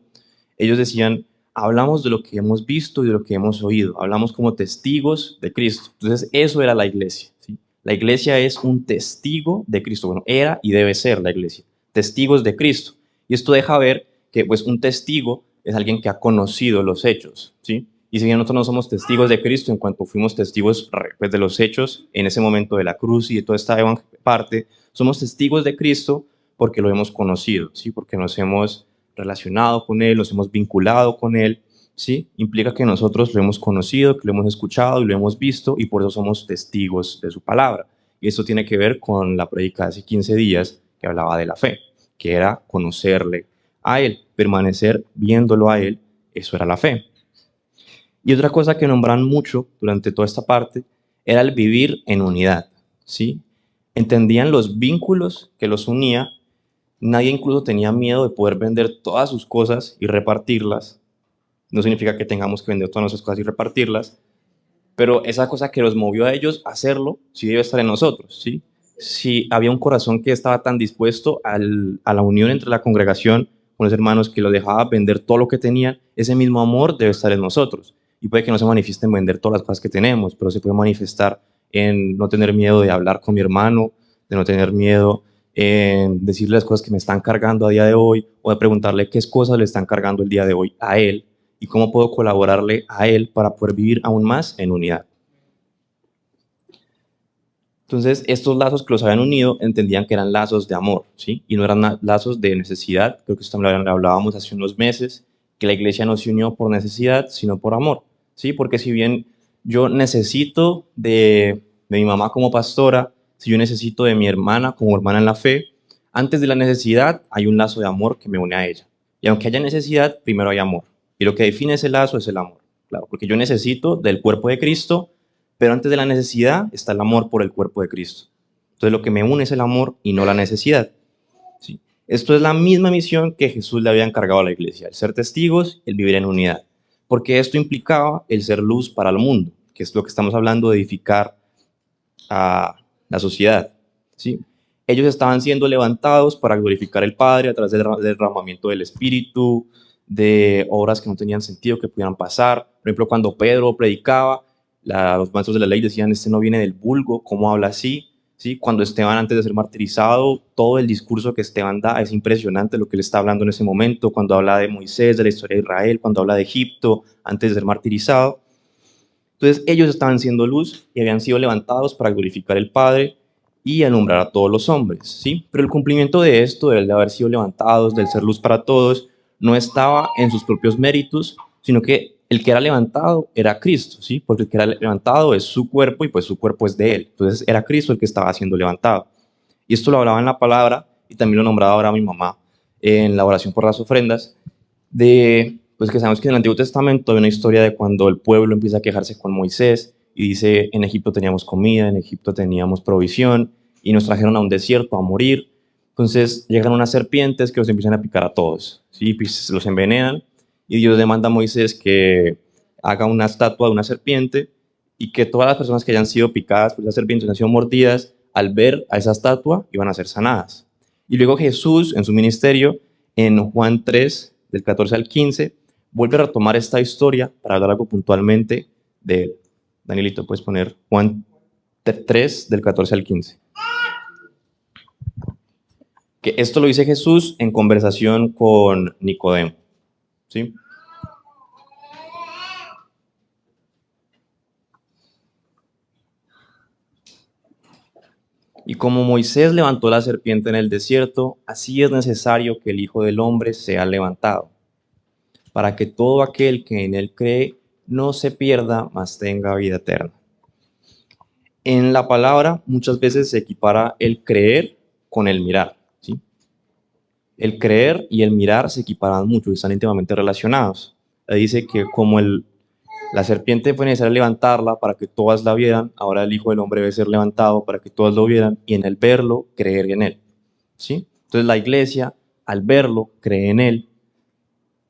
ellos decían, hablamos de lo que hemos visto y de lo que hemos oído, hablamos como testigos de Cristo. Entonces, eso era la iglesia, ¿sí? La iglesia es un testigo de Cristo. Bueno, era y debe ser la iglesia, testigos de Cristo. Y esto deja ver que pues un testigo es alguien que ha conocido los hechos, ¿sí? Y si bien nosotros no somos testigos de Cristo en cuanto fuimos testigos pues, de los hechos en ese momento de la cruz y de toda esta parte, somos testigos de Cristo porque lo hemos conocido, ¿sí? Porque nos hemos relacionado con Él, nos hemos vinculado con Él, ¿sí? Implica que nosotros lo hemos conocido, que lo hemos escuchado y lo hemos visto y por eso somos testigos de su palabra. Y esto tiene que ver con la predica de hace 15 días que hablaba de la fe, que era conocerle a Él, permanecer viéndolo a Él, eso era la fe. Y otra cosa que nombran mucho durante toda esta parte era el vivir en unidad, ¿sí? Entendían los vínculos que los unía. Nadie incluso tenía miedo de poder vender todas sus cosas y repartirlas. No significa que tengamos que vender todas nuestras cosas y repartirlas, pero esa cosa que los movió a ellos a hacerlo, sí debe estar en nosotros, ¿sí? Si había un corazón que estaba tan dispuesto a la unión entre la congregación con los hermanos que los dejaba vender todo lo que tenían, ese mismo amor debe estar en nosotros. Y puede que no se manifieste en vender todas las cosas que tenemos, pero se puede manifestar en no tener miedo de hablar con mi hermano, de no tener miedo en decirle las cosas que me están cargando a día de hoy, o de preguntarle qué cosas le están cargando el día de hoy a él, y cómo puedo colaborarle a él para poder vivir aún más en unidad. Entonces, estos lazos que los habían unido entendían que eran lazos de amor, ¿sí? Y no eran lazos de necesidad. Creo que esto lo hablábamos hace unos meses, que la iglesia no se unió por necesidad, sino por amor, ¿sí? Porque si bien yo necesito de mi mamá como pastora, si yo necesito de mi hermana como hermana en la fe, antes de la necesidad hay un lazo de amor que me une a ella. Y aunque haya necesidad, primero hay amor. Y lo que define ese lazo es el amor, claro, porque yo necesito del cuerpo de Cristo, pero antes de la necesidad está el amor por el cuerpo de Cristo. Entonces lo que me une es el amor y no la necesidad, ¿sí? Esto es la misma misión que Jesús le había encargado a la iglesia, el ser testigos, el vivir en unidad. Porque esto implicaba el ser luz para el mundo, que es lo que estamos hablando de edificar a la sociedad, ¿sí? Ellos estaban siendo levantados para glorificar al Padre a través del derramamiento del Espíritu, de obras que no tenían sentido que pudieran pasar. Por ejemplo, cuando Pedro predicaba, los maestros de la ley decían, este no viene del vulgo, ¿cómo habla así? ¿Sí? Cuando Esteban, antes de ser martirizado, todo el discurso que Esteban da es impresionante lo que él está hablando en ese momento, cuando habla de Moisés, de la historia de Israel, cuando habla de Egipto, antes de ser martirizado. Entonces ellos estaban siendo luz y habían sido levantados para glorificar al Padre y alumbrar a todos los hombres, ¿sí? Pero el cumplimiento de esto, del de haber sido levantados, del ser luz para todos, no estaba en sus propios méritos, sino que el que era levantado era Cristo, ¿sí? Porque el que era levantado es su cuerpo y pues su cuerpo es de él. Entonces era Cristo el que estaba siendo levantado. Y esto lo hablaba en la palabra y también lo nombraba ahora mi mamá en la oración por las ofrendas, de pues que sabemos que en el Antiguo Testamento hay una historia de cuando el pueblo empieza a quejarse con Moisés y dice, en Egipto teníamos comida, en Egipto teníamos provisión y nos trajeron a un desierto a morir. Entonces llegan unas serpientes que los empiezan a picar a todos, ¿sí? Pues los envenenan y Dios le manda a Moisés que haga una estatua de una serpiente y que todas las personas que hayan sido picadas por esa serpiente, hayan sido mordidas, al ver a esa estatua iban a ser sanadas. Y luego Jesús en su ministerio, en Juan 3, del 14 al 15, vuelve a retomar esta historia para hablar algo puntualmente de él. Danielito, puedes poner Juan 3, del 14 al 15. Que esto lo dice Jesús en conversación con Nicodemo, ¿sí? Y como Moisés levantó la serpiente en el desierto, así es necesario que el Hijo del Hombre sea levantado, para que todo aquel que en él cree no se pierda, mas tenga vida eterna. En la palabra muchas veces se equipara el creer con el mirar, ¿sí? El creer y el mirar se equiparan mucho y están íntimamente relacionados. Dice que como la serpiente fue necesario levantarla para que todas la vieran, ahora el Hijo del Hombre debe ser levantado para que todas lo vieran y en el verlo, creer en él, ¿sí? Entonces la iglesia, al verlo, cree en él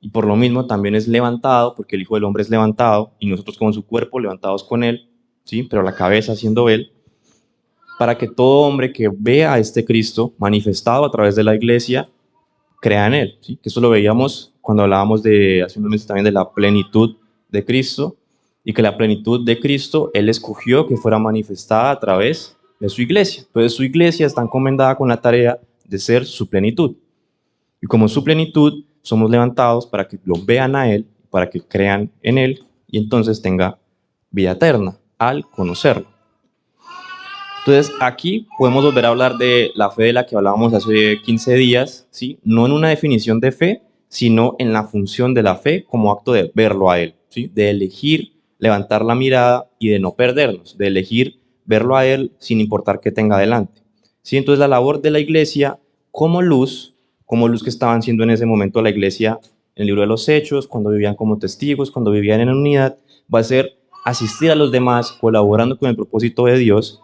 y por lo mismo también es levantado, porque el Hijo del Hombre es levantado y nosotros como su cuerpo levantados con él, ¿sí? Pero la cabeza siendo él, para que todo hombre que vea a este Cristo manifestado a través de la iglesia, crea en él, ¿sí? Que eso lo veíamos cuando hablábamos hace unos meses también de la plenitud de Cristo, y que la plenitud de Cristo, él escogió que fuera manifestada a través de su iglesia. Entonces su iglesia está encomendada con la tarea de ser su plenitud. Y como su plenitud, somos levantados para que lo vean a él, para que crean en él, y entonces tenga vida eterna al conocerlo. Entonces, aquí podemos volver a hablar de la fe de la que hablábamos hace 15 días, ¿sí? No en una definición de fe, sino en la función de la fe como acto de verlo a él, ¿sí? De elegir levantar la mirada y de no perdernos, de elegir verlo a él sin importar qué tenga delante, ¿sí? Entonces, la labor de la iglesia como luz que estaban siendo en ese momento la iglesia en el libro de los Hechos, cuando vivían como testigos, cuando vivían en unidad, va a ser asistir a los demás, colaborando con el propósito de Dios,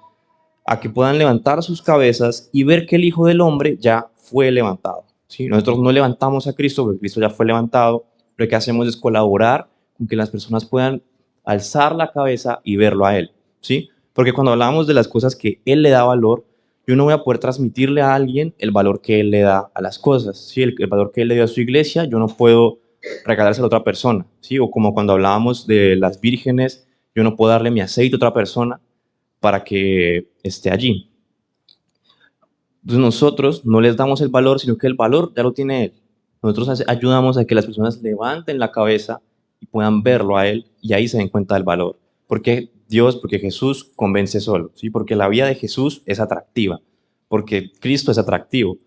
a que puedan levantar sus cabezas y ver que el Hijo del Hombre ya fue levantado, ¿sí? Nosotros no levantamos a Cristo porque Cristo ya fue levantado, pero lo que hacemos es colaborar con que las personas puedan alzar la cabeza y verlo a Él, ¿sí? Porque cuando hablamos de las cosas que Él le da valor, yo no voy a poder transmitirle a alguien el valor que Él le da a las cosas, ¿sí? El valor que Él le dio a su iglesia, yo no puedo regalárselo a otra persona, ¿sí? O como cuando hablábamos de las vírgenes, yo no puedo darle mi aceite a otra persona, para que esté allí. Entonces nosotros no les damos el valor, sino que el valor ya lo tiene Él. Nosotros ayudamos a que las personas levanten la cabeza y puedan verlo a Él y ahí se den cuenta del valor. Porque Dios, porque Jesús convence solo, ¿sí? Porque la vida de Jesús es atractiva, porque Cristo es atractivo,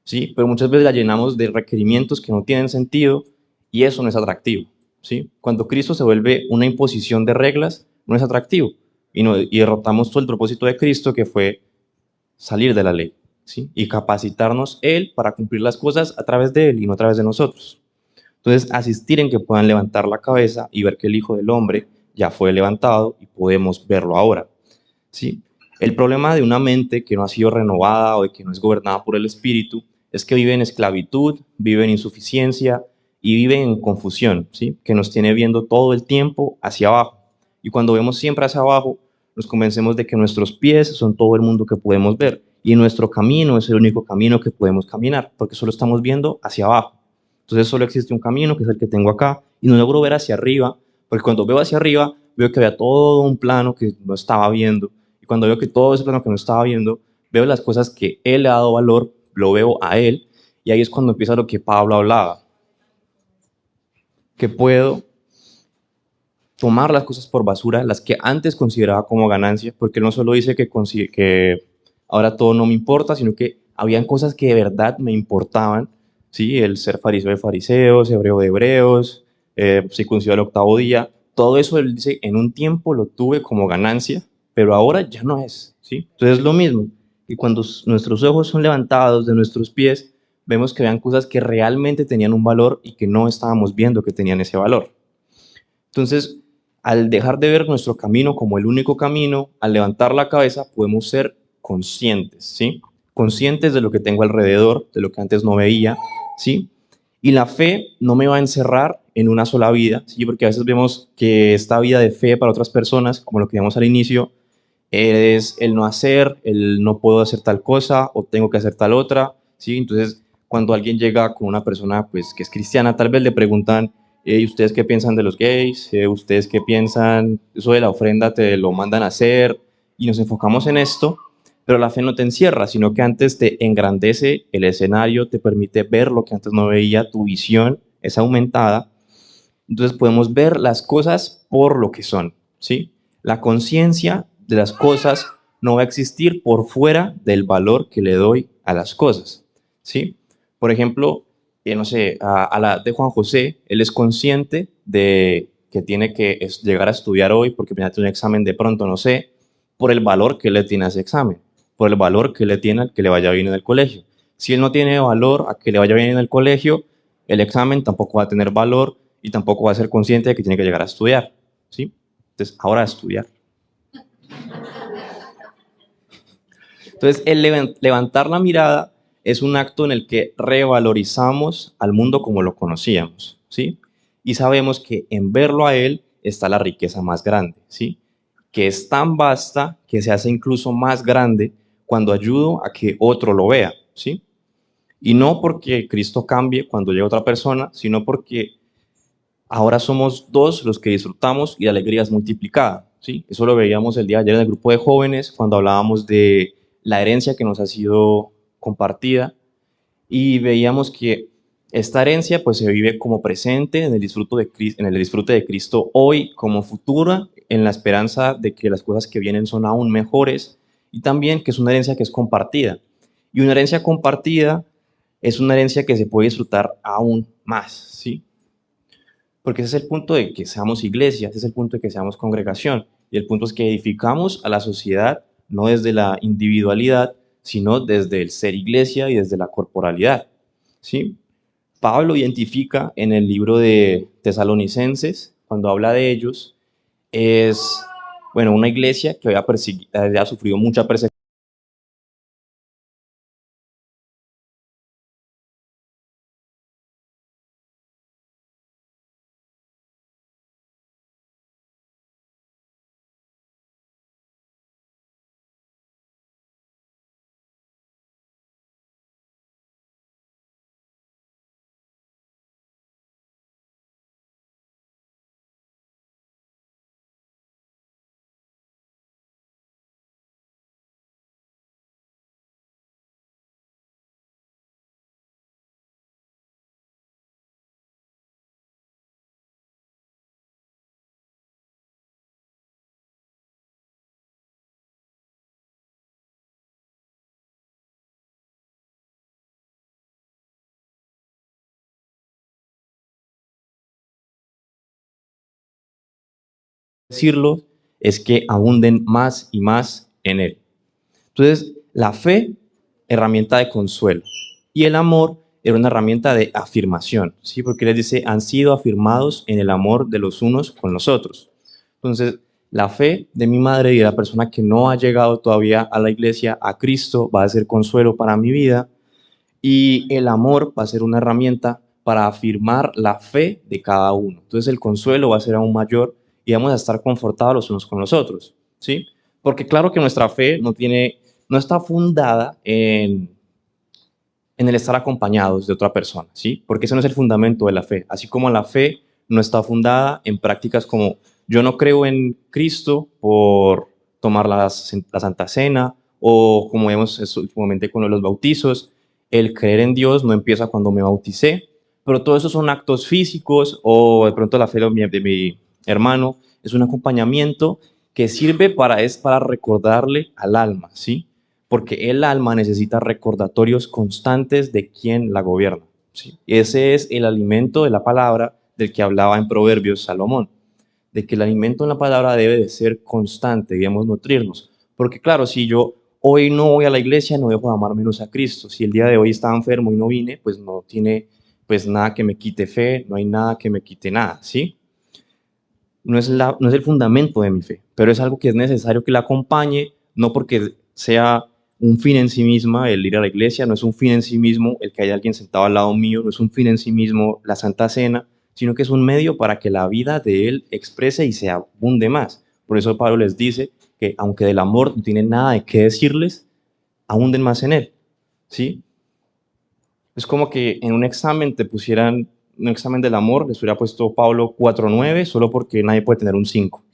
¿sí? Pero muchas veces la llenamos de requerimientos que no tienen sentido y eso no es atractivo, ¿sí? Cuando Cristo se vuelve una imposición de reglas, no es atractivo y derrotamos todo el propósito de Cristo que fue salir de la ley, ¿sí? Y capacitarnos Él para cumplir las cosas a través de Él y no a través de nosotros. Entonces, asistir en que puedan levantar la cabeza y ver que el Hijo del Hombre ya fue levantado y podemos verlo ahora, ¿sí? El problema de una mente que no ha sido renovada o de que no es gobernada por el Espíritu es que vive en esclavitud, vive en insuficiencia y vive en confusión, ¿sí? Que nos tiene viendo todo el tiempo hacia abajo. Y cuando vemos siempre hacia abajo, nos convencemos de que nuestros pies son todo el mundo que podemos ver y nuestro camino es el único camino que podemos caminar, porque solo estamos viendo hacia abajo. Entonces solo existe un camino, que es el que tengo acá, y no logro ver hacia arriba, porque cuando veo hacia arriba, veo que había todo un plano que no estaba viendo, y cuando veo que todo ese plano que no estaba viendo, veo las cosas que Él le ha dado valor, lo veo a Él, y ahí es cuando empieza lo que Pablo hablaba, que puedo tomar las cosas por basura, las que antes consideraba como ganancia, porque Él no solo dice que ahora todo no me importa, sino que habían cosas que de verdad me importaban, ¿sí? El ser fariseo de fariseos, hebreo de hebreos, circuncidado al octavo día, todo eso Él dice, en un tiempo lo tuve como ganancia, pero ahora ya no es, ¿sí? Entonces es lo mismo, y cuando nuestros ojos son levantados de nuestros pies, vemos que vean cosas que realmente tenían un valor y que no estábamos viendo que tenían ese valor. Entonces, al dejar de ver nuestro camino como el único camino, al levantar la cabeza, podemos ser conscientes, ¿sí? Conscientes de lo que tengo alrededor, de lo que antes no veía, ¿sí? Y la fe no me va a encerrar en una sola vida, ¿sí? Porque a veces vemos que esta vida de fe para otras personas, como lo que vimos al inicio, es el no hacer, el no puedo hacer tal cosa o tengo que hacer tal otra, ¿sí? Entonces, cuando alguien llega con una persona pues, que es cristiana, tal vez le preguntan, ¿y ustedes qué piensan de los gays? ¿Ustedes qué piensan? Eso de la ofrenda te lo mandan a hacer y nos enfocamos en esto, pero la fe no te encierra, sino que antes te engrandece el escenario, te permite ver lo que antes no veía, tu visión es aumentada, entonces podemos ver las cosas por lo que son, ¿sí? La conciencia de las cosas no va a existir por fuera del valor que le doy a las cosas, ¿sí? Por ejemplo, no sé, a la de Juan José, él es consciente de que tiene que llegar a estudiar hoy porque tiene un examen de pronto, no sé, por el valor que le tiene a ese examen, por el valor que le tiene al que le vaya bien en el colegio. Si él no tiene valor a que le vaya bien en el colegio, el examen tampoco va a tener valor y tampoco va a ser consciente de que tiene que llegar a estudiar, ¿sí? Entonces, ahora a estudiar. Entonces, el levantar la mirada es un acto en el que revalorizamos al mundo como lo conocíamos, ¿sí? Y sabemos que en verlo a él está la riqueza más grande, ¿sí? Que es tan vasta que se hace incluso más grande cuando ayudo a que otro lo vea, ¿sí? Y no porque Cristo cambie cuando llega otra persona, sino porque ahora somos dos los que disfrutamos y la alegría es multiplicada, ¿sí? Eso lo veíamos el día de ayer en el grupo de jóvenes cuando hablábamos de la herencia que nos ha sido compartida y veíamos que esta herencia pues se vive como presente en el disfrute de Cristo hoy, como futura, en la esperanza de que las cosas que vienen son aún mejores y también que es una herencia que es compartida. Y una herencia compartida es una herencia que se puede disfrutar aún más, ¿sí? Porque ese es el punto de que seamos iglesia, ese es el punto de que seamos congregación. Y el punto es que edificamos a la sociedad no desde la individualidad, sino desde el ser iglesia y desde la corporalidad. ¿Sí? Pablo identifica en el libro de Tesalonicenses, cuando habla de ellos, es, bueno, una iglesia que había sufrido mucha persecución decirlo es que abunden más y más en Él. Entonces, la fe, herramienta de consuelo, y el amor era una herramienta de afirmación, ¿sí? Porque les dice, han sido afirmados en el amor de los unos con los otros. Entonces, la fe de mi madre y de la persona que no ha llegado todavía a la iglesia, a Cristo, va a ser consuelo para mi vida, y el amor va a ser una herramienta para afirmar la fe de cada uno. Entonces el consuelo va a ser aún mayor y vamos a estar confortados los unos con los otros, ¿sí? Porque claro que nuestra fe no está fundada en el estar acompañados de otra persona, ¿sí? Porque ese no es el fundamento de la fe. Así como la fe no está fundada en prácticas como yo no creo en Cristo por tomar la Santa Cena, o como vemos últimamente con los bautizos, el creer en Dios no empieza cuando me bauticé, pero todo eso son actos físicos, o de pronto la fe de mi hermano es un acompañamiento que sirve para recordarle al alma, ¿sí? Porque el alma necesita recordatorios constantes de quién la gobierna, ¿sí? Ese es el alimento de la palabra del que hablaba en Proverbios Salomón, de que el alimento en la palabra debe de ser constante, debemos nutrirnos. Porque claro, si yo hoy no voy a la iglesia, no dejo de amar menos a Cristo. Si el día de hoy estaba enfermo y no vine, pues no tiene pues nada que me quite fe, no hay nada que me quite nada, ¿sí? No es el fundamento de mi fe, pero es algo que es necesario que la acompañe, no porque sea un fin en sí misma el ir a la iglesia, no es un fin en sí mismo el que haya alguien sentado al lado mío, no es un fin en sí mismo la Santa Cena, sino que es un medio para que la vida de él exprese y se abunde más. Por eso Pablo les dice que aunque del amor no tienen nada de qué decirles, abunden más en él, ¿sí? Es como que en un examen te pusieran, un examen del amor, les hubiera puesto Pablo 4.9 solo porque nadie puede tener un 5,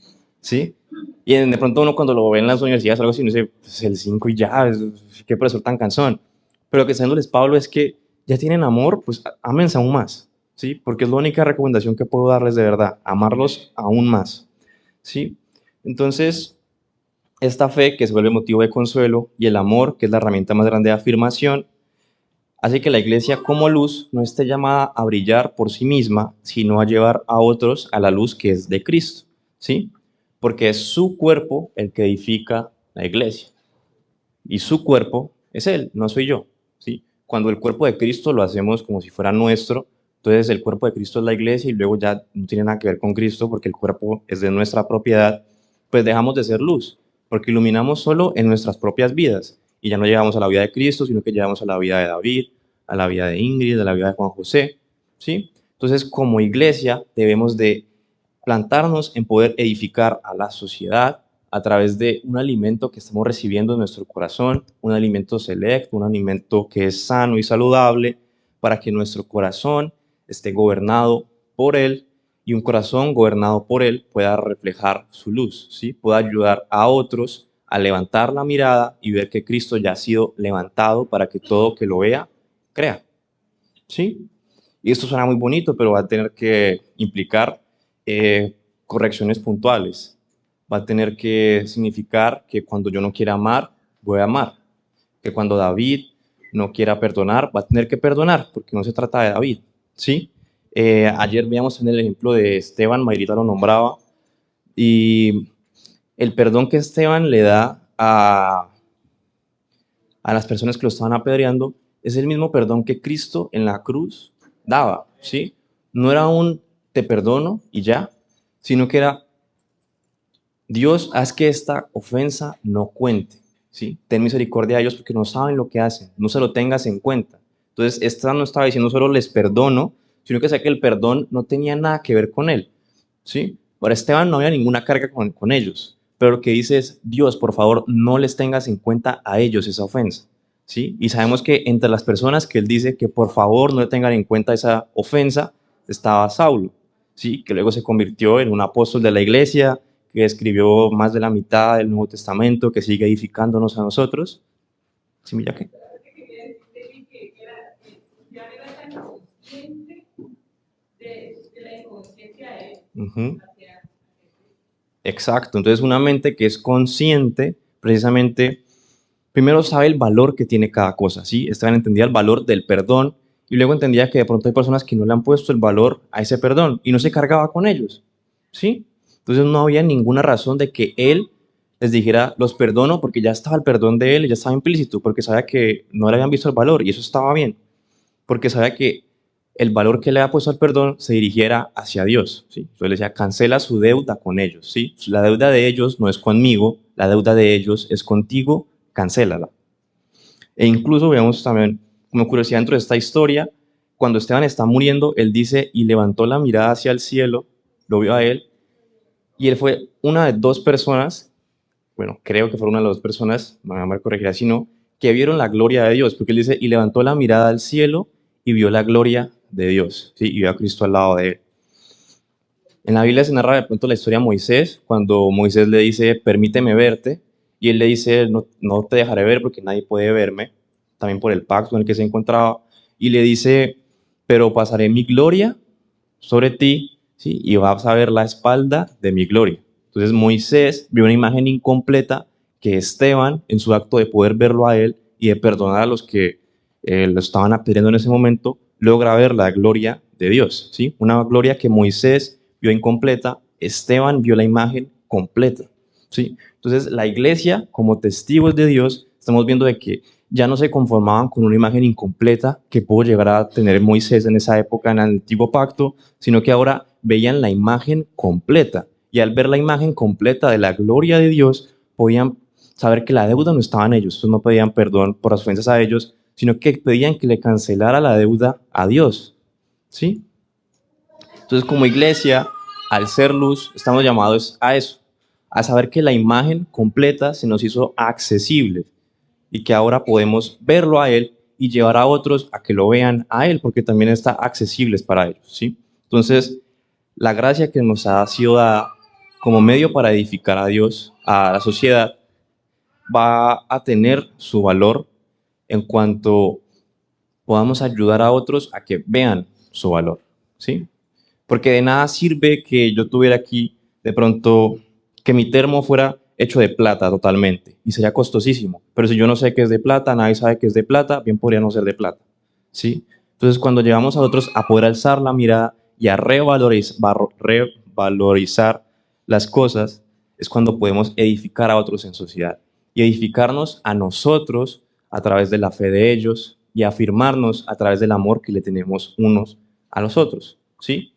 ¿sí? Y de pronto uno cuando lo ve en las universidades o algo así, uno dice, pues el 5 y ya, qué profesor tan cansón. Pero lo que está diciéndoles Pablo es que ya tienen amor, pues ámense aún más, ¿sí? Porque es la única recomendación que puedo darles de verdad, amarlos aún más, ¿sí? Entonces, esta fe que se vuelve motivo de consuelo y el amor, que es la herramienta más grande de afirmación, hace que la iglesia como luz no esté llamada a brillar por sí misma, sino a llevar a otros a la luz que es de Cristo, ¿sí? Porque es su cuerpo el que edifica la iglesia. Y su cuerpo es Él, no soy yo, ¿sí? Cuando el cuerpo de Cristo lo hacemos como si fuera nuestro, entonces el cuerpo de Cristo es la iglesia y luego ya no tiene nada que ver con Cristo porque el cuerpo es de nuestra propiedad, pues dejamos de ser luz, porque iluminamos solo en nuestras propias vidas y ya no llegamos a la vida de Cristo, sino que llegamos a la vida de David, a la vida de Ingrid, a la vida de Juan José, ¿sí? Entonces, como iglesia debemos de plantarnos en poder edificar a la sociedad a través de un alimento que estamos recibiendo en nuestro corazón, un alimento selecto, un alimento que es sano y saludable, para que nuestro corazón esté gobernado por Él y un corazón gobernado por Él pueda reflejar su luz, ¿sí? Pueda ayudar a otros a levantar la mirada y ver que Cristo ya ha sido levantado para que todo que lo vea, crea, ¿sí? Y esto suena muy bonito, pero va a tener que implicar correcciones puntuales. Va a tener que significar que cuando yo no quiera amar, voy a amar. Que cuando David no quiera perdonar, va a tener que perdonar, porque no se trata de David, ¿sí? Ayer veíamos en el ejemplo de Esteban, Mayrita lo nombraba, y el perdón que Esteban le da a las personas que lo estaban apedreando es el mismo perdón que Cristo en la cruz daba, ¿sí? No era un te perdono y ya, sino que era Dios, haz que esta ofensa no cuente, ¿sí? Ten misericordia de ellos porque no saben lo que hacen, no se lo tengas en cuenta. Entonces, esta no estaba diciendo solo les perdono, sino que sé que el perdón no tenía nada que ver con él, ¿sí? Para Esteban no había ninguna carga con ellos, pero lo que dice es, Dios, por favor, no les tengas en cuenta a ellos esa ofensa, ¿sí? Y sabemos que entre las personas que él dice que por favor no le tengan en cuenta esa ofensa, estaba Saulo, ¿sí? Que luego se convirtió en un apóstol de la iglesia, que escribió más de la mitad del Nuevo Testamento, que sigue edificándonos a nosotros. ¿Sí, mira qué? Ya era tan consciente de la inconsciencia de él. Exacto, entonces una mente que es consciente, precisamente, primero sabe el valor que tiene cada cosa, ¿sí? Esteban entendía el valor del perdón y luego entendía que de pronto hay personas que no le han puesto el valor a ese perdón y no se cargaba con ellos, ¿sí? Entonces no había ninguna razón de que él les dijera, los perdono, porque ya estaba el perdón de él, ya estaba implícito, porque sabía que no le habían visto el valor y eso estaba bien, porque sabía que el valor que le había puesto al perdón se dirigiera hacia Dios, ¿sí? Entonces le decía, cancela su deuda con ellos, ¿sí? La deuda de ellos no es conmigo, la deuda de ellos es contigo, cancélala. E incluso vemos también, como curiosidad dentro de esta historia, cuando Esteban está muriendo, él dice, y levantó la mirada hacia el cielo, lo vio a él, y él fue una de dos personas, bueno, creo que fueron una de las dos personas, me corregirá si no, que vieron la gloria de Dios, porque él dice, y levantó la mirada al cielo y vio la gloria de Dios, ¿sí? Y vio a Cristo al lado de él. En la Biblia se narra de pronto la historia de Moisés, cuando Moisés le dice, permíteme verte, y él le dice, no, no te dejaré ver porque nadie puede verme, también por el pacto en el que se encontraba, y le dice, pero pasaré mi gloria sobre ti, ¿sí? Y vas a ver la espalda de mi gloria. Entonces Moisés vio una imagen incompleta que Esteban, en su acto de poder verlo a él y de perdonar a los que lo estaban apedreando en ese momento, logra ver la gloria de Dios, ¿sí? Una gloria que Moisés vio incompleta, Esteban vio la imagen completa, ¿sí? Entonces la iglesia, como testigos de Dios, estamos viendo de que ya no se conformaban con una imagen incompleta que pudo llegar a tener Moisés en esa época en el antiguo pacto, sino que ahora veían la imagen completa. Y al ver la imagen completa de la gloria de Dios, podían saber que la deuda no estaba en ellos. Entonces no pedían perdón por las ofensas a ellos, sino que pedían que le cancelara la deuda a Dios. ¿Sí? Entonces, como iglesia, al ser luz, estamos llamados a eso, a saber que la imagen completa se nos hizo accesible y que ahora podemos verlo a Él y llevar a otros a que lo vean a Él, porque también está accesible para ellos, ¿sí? Entonces, la gracia que nos ha sido dada como medio para edificar a Dios, a la sociedad, va a tener su valor en cuanto podamos ayudar a otros a que vean su valor, ¿sí? Porque de nada sirve que yo tuviera aquí de pronto que mi termo fuera hecho de plata totalmente y sería costosísimo. Pero si yo no sé que es de plata, nadie sabe que es de plata, bien podría no ser de plata, ¿sí? Entonces cuando llegamos a otros a poder alzar la mirada y a revalorizar las cosas, es cuando podemos edificar a otros en sociedad y edificarnos a nosotros a través de la fe de ellos y afirmarnos a través del amor que le tenemos unos a los otros, ¿sí?